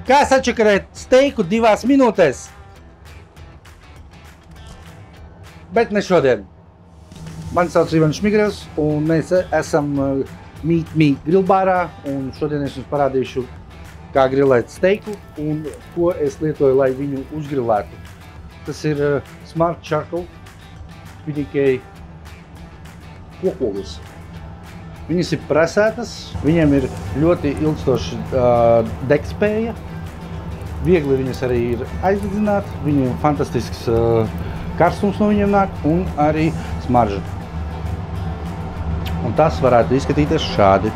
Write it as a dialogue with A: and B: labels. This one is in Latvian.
A: Kā sačakarēt steiku 2 minūtēs? Bet ne šodien. Mani sauc Ivans Šmigrevs, un mēs esam Meat Me grillbārā, un šodien es jums parādīšu, kā grilēt steiku un ko es lietoju, lai viņu uzgrilētu. Tas ir Smart Charcoal PDK kokolis. Viņas ir presētas, viņiem ir ļoti ilgstoša degspēja. Viegli viņas arī ir aizdedzināt, viņiem fantastisks karstums no viņiem nāk un arī smarža. Un tas varētu izskatīties šādi.